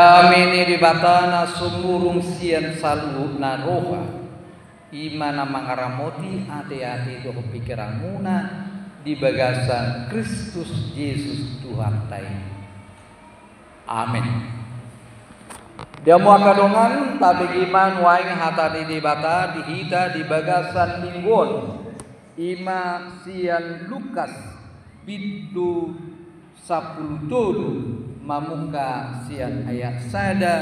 Amini di batana sumurung sian saluhut na roha imana mangaramoti hati-hati do pikiranmuna di bagasan Kristus Yesus Tuhan tai. Amin. Dia mau kadongan tapi iman waing hatani di bata dihita di bagasan mingguan ima sian Lukas bidu 10 mamuka sian ayat sada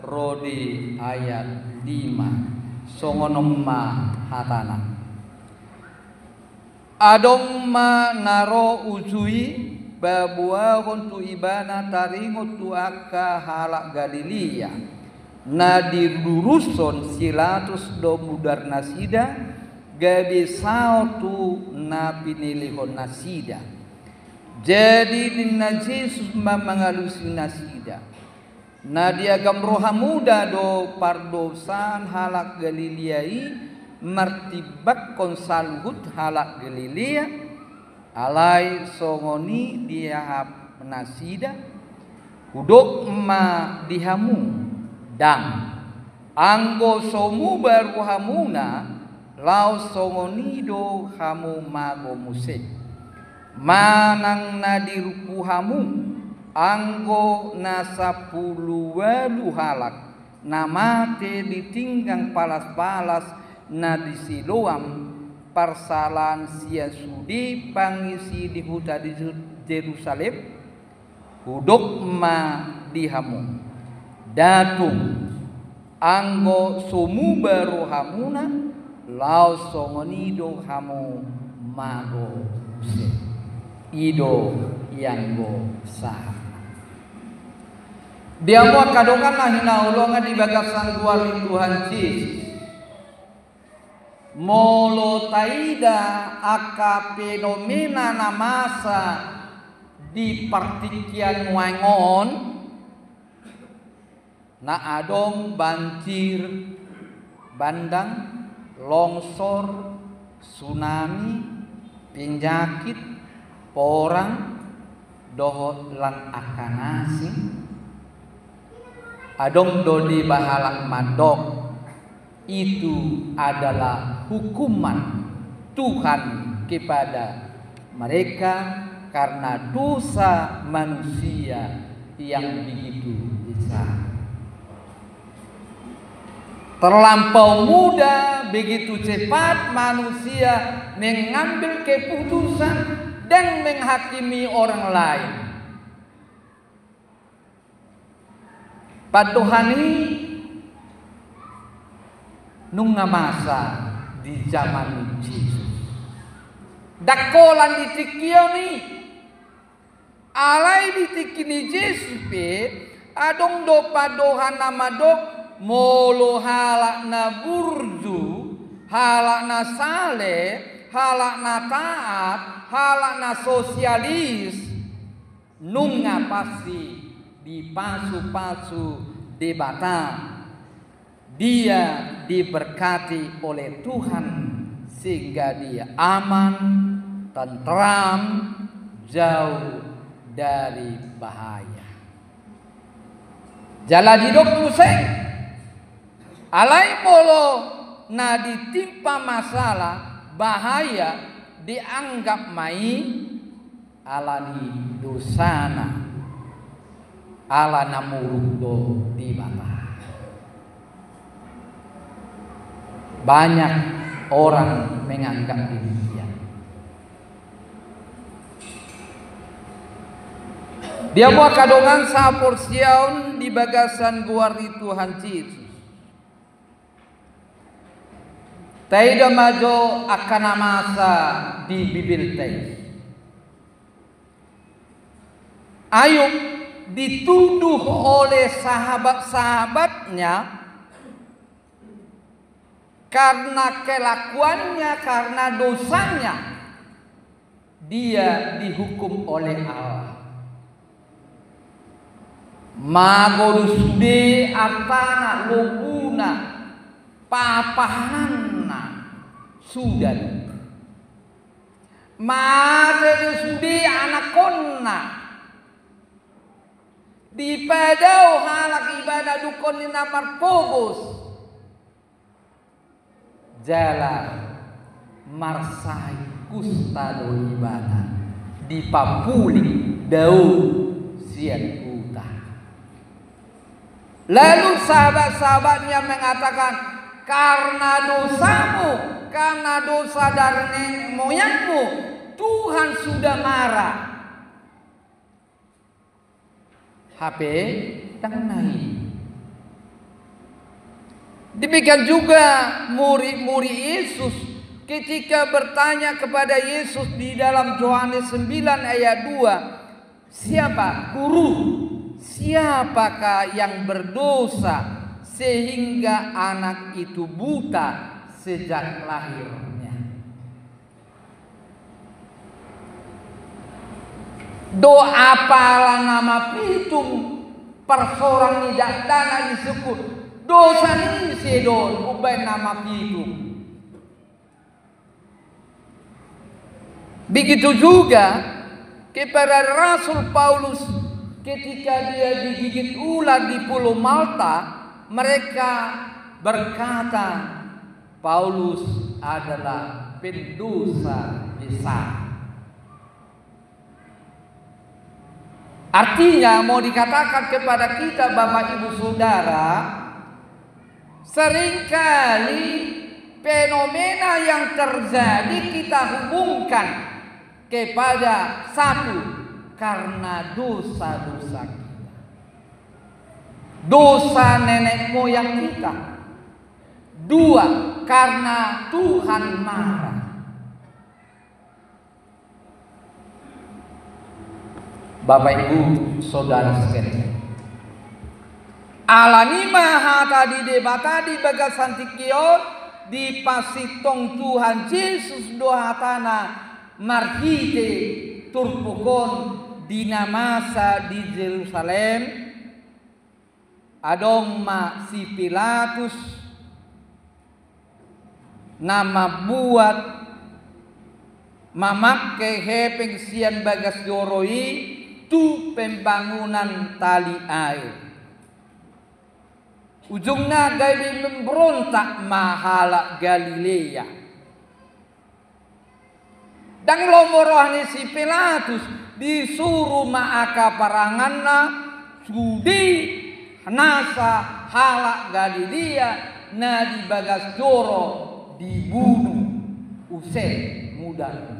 rodi ayat 5 songonomma hatana adong ma naro ujui babua kontu ibana taringot tu akka halak Galilea na diluruson silatus do mudar nasida gabi sautu na pinilihon nasida. Jadi dinna Yesus mengalusinasida. Nadia gamroha muda do pardosan halak Galileai martibak konsalhut halak Galilea alai songoni dia hap nasida hudok ma dihamu dan anggo somu baru hamuna lau songoni do hamu mago musik manang nadirupuhamu anggo nasapulu walu halak namate ditinggang palas-palas nadisiloam parsalan sia sudi pangisi di huta di Jerusalem hudok ma dihamu datung anggo sumu baru hamuna lau songonido hamu mago ido yang go sah. Dia mau kadongan lah hinaulongan di bagasan guali Tuhan Yesus. Molo taida aka fenomena namasa di partikian wangon na adong banjir bandang longsor tsunami penyakit porang dohot lan akanasi adong dodi bahalak madok itu adalah hukuman Tuhan kepada mereka karena dosa manusia yang begitu besar. Terlampau mudah begitu cepat manusia mengambil keputusan dan menghakimi orang lain. Padohani nunga masa di zaman Yesus. Dakolan ditikioni alai ditikini Yesus pe adong do padohan nama dok molo halak na burju halak na saleh halak na taat halak na sosialis nunga pasti dipasu-pasu debatan dia diberkati oleh Tuhan sehingga dia aman, tentram, jauh dari bahaya. Jala didok museng alai molo na ditimpa masalah bahaya dianggap mai alani dosana ala namurudo di bata. Banyak orang menganggap demikian. Dia mau kadongan saporsiaun di bagasan guari Tuhan Yesus. Taida majo akan masa di Bibil teh. Ayub dituduh oleh sahabat-sahabatnya karena kelakuannya, karena dosanya dia dihukum oleh Allah. Magorusude artana loguna papahanana sudah. Magorusude anakonna Di padau halak ibadah dukon ni namar pobos. Jalan marsai kustado ibadah di papuli daun sian kuta. Lalu sahabat-sahabatnya mengatakan, karena dosamu, karena dosa dari nenek moyangmu, Tuhan sudah marah. HP tenang. Demikian juga murid-murid Yesus ketika bertanya kepada Yesus di dalam Yohanes 9 ayat 2, siapa guru, siapakah yang berdosa sehingga anak itu buta sejak lahirnya? Doa apalah nama pitung persorangan tidak dana disebut dosa ini sedon ubah nama pitung. Begitu juga kepada Rasul Paulus ketika dia digigit ular di Pulau Malta, mereka berkata Paulus adalah pendosa besar. Artinya mau dikatakan kepada kita Bapak Ibu Saudara, seringkali fenomena yang terjadi kita hubungkan kepada satu, karena dosa-dosa kita, dosa nenek moyang kita. Dua, karena Tuhan marah. Bapak Ibu Saudara sekalian, alanima hata di debata di bagasan tikion di pasitong Tuhan Yesus doa tanah marhite turpukon di namasa di Yerusalem adong ma si Pilatus nama buat mamakke hepeng sian bagas joroi tu pembangunan tali air. Ujungnya gaya memberontak mahala Galilea. Dan lomorohani si Pilatus disuruh maaka paranganna sudi nasa halak Galilea na di bagas joro dibunuh usai muda.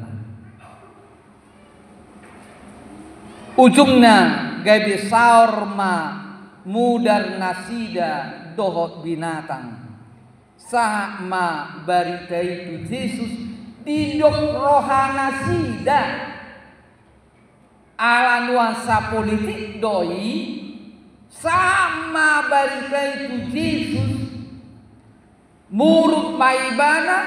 Ujungnya gabi saurma mudar nasida dohot binatang sama barita itu Yesus didok rohana sida ala nuansa politik doi sama barita itu Yesus murut maibana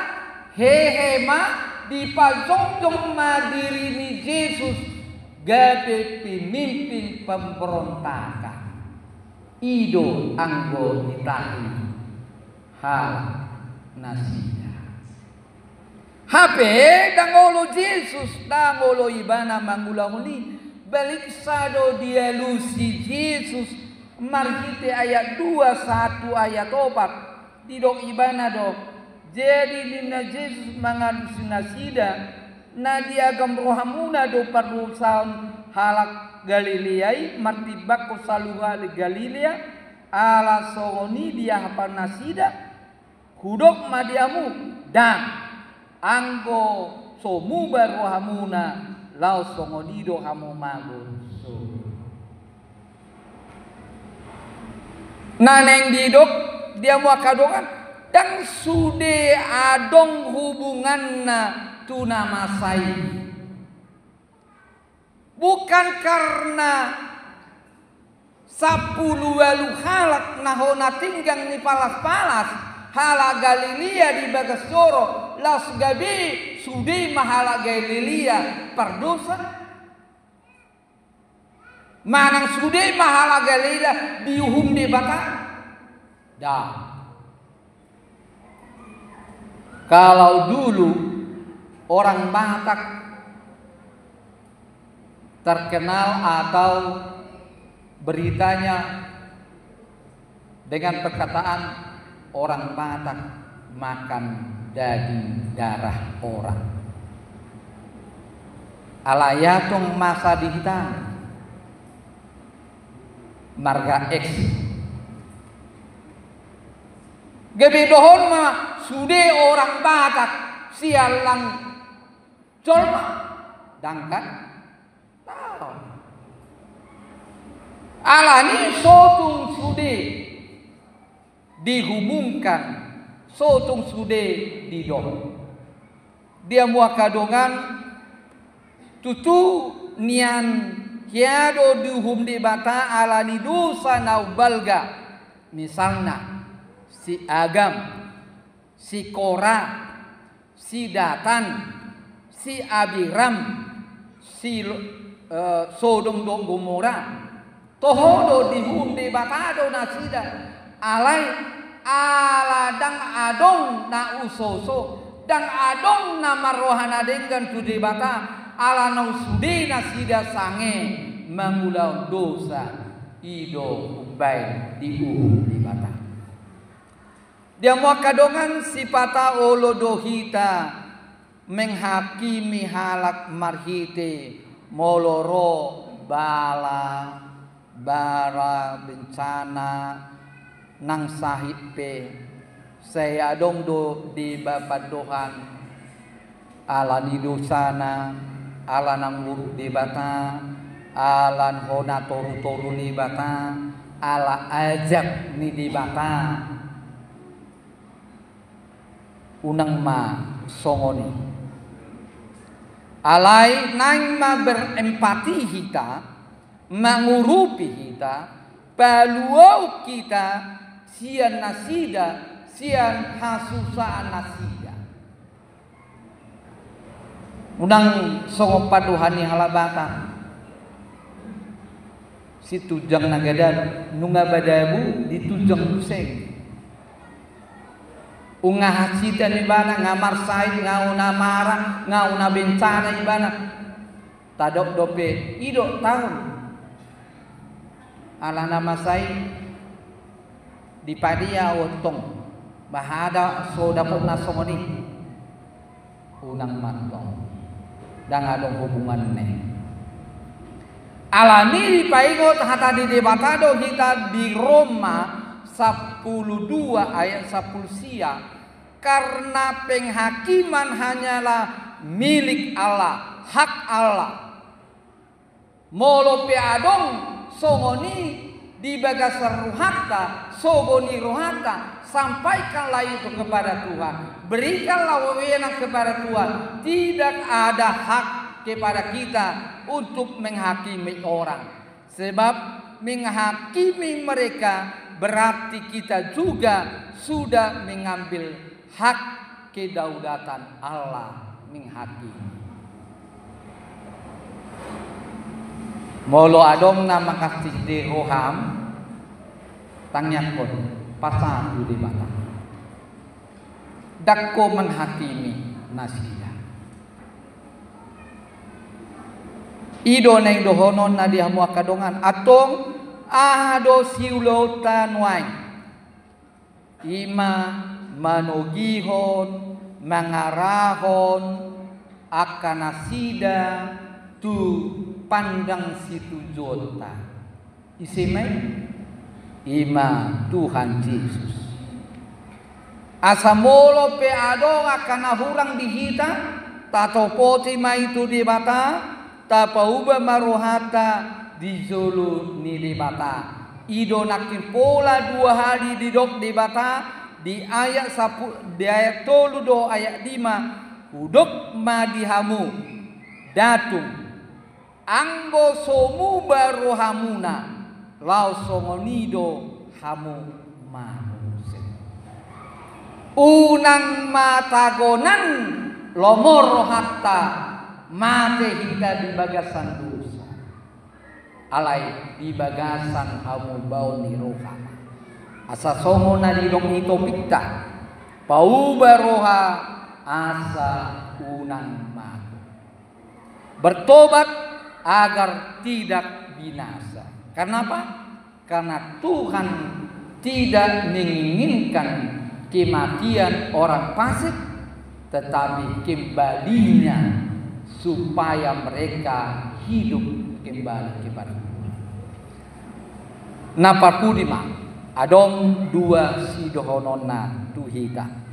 hehema dipajong-jong madiri ni Yesus gabe pemimpin pemberontakan ido anggo ditahi hal nasida HP dangolo Yesus dangolo ibana mangulahuli balik sado dia lusi Yesus marhite ayat 21 ayat 4 didok ibana do jadi dina Yesus mangadusi nasida na diagam rohamuna do parusaun halak Galilea martibak ko saluha di Galilea ala songoni dia hapa nasida hudok madiamu dan anggo somu rohamuna lau songoni do hamu magun so naneng didok dia mau kadongan dan sude adong hubunganna tuna masai bukan karena 10 walu halak nahona tinggang ni palas-palas hala Galilea di bagas joro las gabi sudi mahala Galilea perdosa manang sudi mahala Galilea diuhum di bata dah. Kalau dulu orang Batak terkenal atau beritanya dengan perkataan orang Batak makan daging darah orang. Alayatong masa dihitan marga X. Gebedohon mah sude orang Batak sialang colma dangkan tahu. Alani sotung sude dihubungkan, sotung sude didoh. Dia muakadongan tutu nian kiado dihum di bata alani dosa naubalga. Misalnya si Agam, si Kora, si Datan, si Abiram, si Sodom dan Gomora. Tohodo dihum di batado nasida alai aladang adong na usoso dang adong na marohana dengan tu di bata ala nau sude nasida sange mengulau dosa ido baik di di bata. Dia mau kadongan sipata olodohita menghakimi halak marhite moloro bala bara bencana nang sahit pe saya dong do di bapak dohan ala ni dosana ala nang buruk di bata ala hona toru ni bata ala ajak ni di bata unang ma songoni alai nang ma berempati kita mengurupi kita baluau kita sian nasida sian hasusa nasida unang songo paduhani halabata si tujang nagadan nunga badabu ditujang luseng unga hasita ni bana ngamar sai ngauna marah ngauna bencana ibana tadok dope idok tahun ala nama sai di padia otong bahada soda pun nasomoni unang mantong dan ada hubungan ne alani di paingot hata di debatado kita di Roma 12 ayat 10 sia karena penghakiman hanyalah milik Allah hak Allah molo pe adong songoni di bagasar ruhata sogoni ruhata sampaikanlah itu kepada Tuhan berikanlah wewenang kepada Tuhan tidak ada hak kepada kita untuk menghakimi orang sebab menghakimi mereka berarti kita juga sudah mengambil hak kedaulatan Allah menghakimi. Molo adong nama kasih di roham tangnya kon pasang di mata dakko menghakimi nasida ido neng dohonon nadia muakadongan atong ado siulota nuai ima manogihon mangarahon akan nasida tu pandang situ jota isimai ima Tuhan Yesus asamolo pe adong akan hurang dihita tato poti mai tu di bata tapauba marohata di zulu ni di bata ido nakin pola 2 hari di dok di bata di ayat 10 di ayat 32 ayat 5 udok madihamu datung anggo somu baru hamuna lau songonido hamu manuse unang matagonan lomor hatta mate hita di bagasan dosa alai di bagasan hamu bau ni roha asa songo na di dong ito pikta pau baroha asa unang mago bertobat agar tidak binasa Karena apa? Karena Tuhan tidak menginginkan kematian orang fasik, tetapi kembalinya supaya mereka hidup kembali kepada Tuhan. Napapudima adong dua sidohonona tuhita.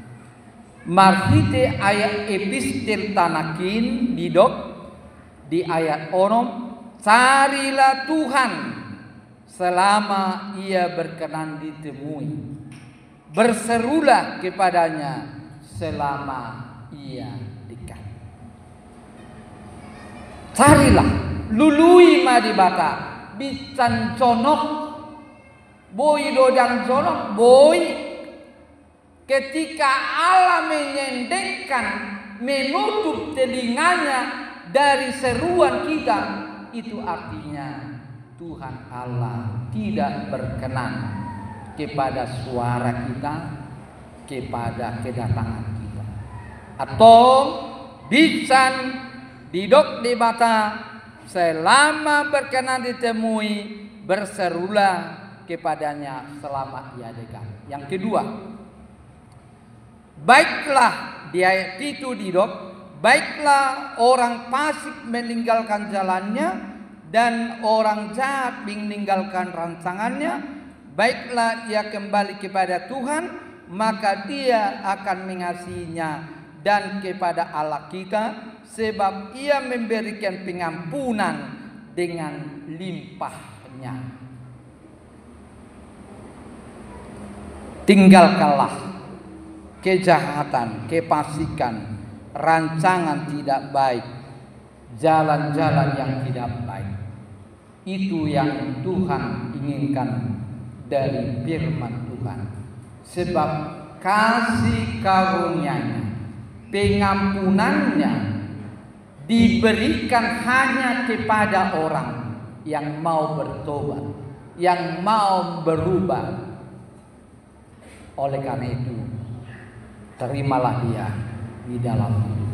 Marhite ayat epistel tanakin didok di ayat onom, carilah Tuhan selama ia berkenan ditemui. Berserulah kepadanya selama ia dekat. Carilah, lului madibata, bican conok, boy dodang conok, boy. Ketika Allah menyendekkan, menutup telinganya dari seruan kita, itu artinya Tuhan Allah tidak berkenan kepada suara kita, kepada kedatangan kita. Atau bican didok di bata, selama berkenan ditemui, berserulah kepadanya selama ia dekat. Yang kedua, baiklah di ayat itu didok, baiklah orang fasik meninggalkan jalannya dan orang jahat meninggalkan rancangannya. Baiklah ia kembali kepada Tuhan, maka dia akan mengasihinya dan kepada Allah kita, sebab ia memberikan pengampunan dengan limpahnya. Tinggalkanlah kejahatan, kefasikan, rancangan tidak baik, jalan-jalan yang tidak baik. Itu yang Tuhan inginkan dari firman Tuhan. Sebab kasih karunia-Nya, pengampunannya diberikan hanya kepada orang yang mau bertobat, yang mau berubah. Oleh karena itu, terimalah dia di dalam hidup.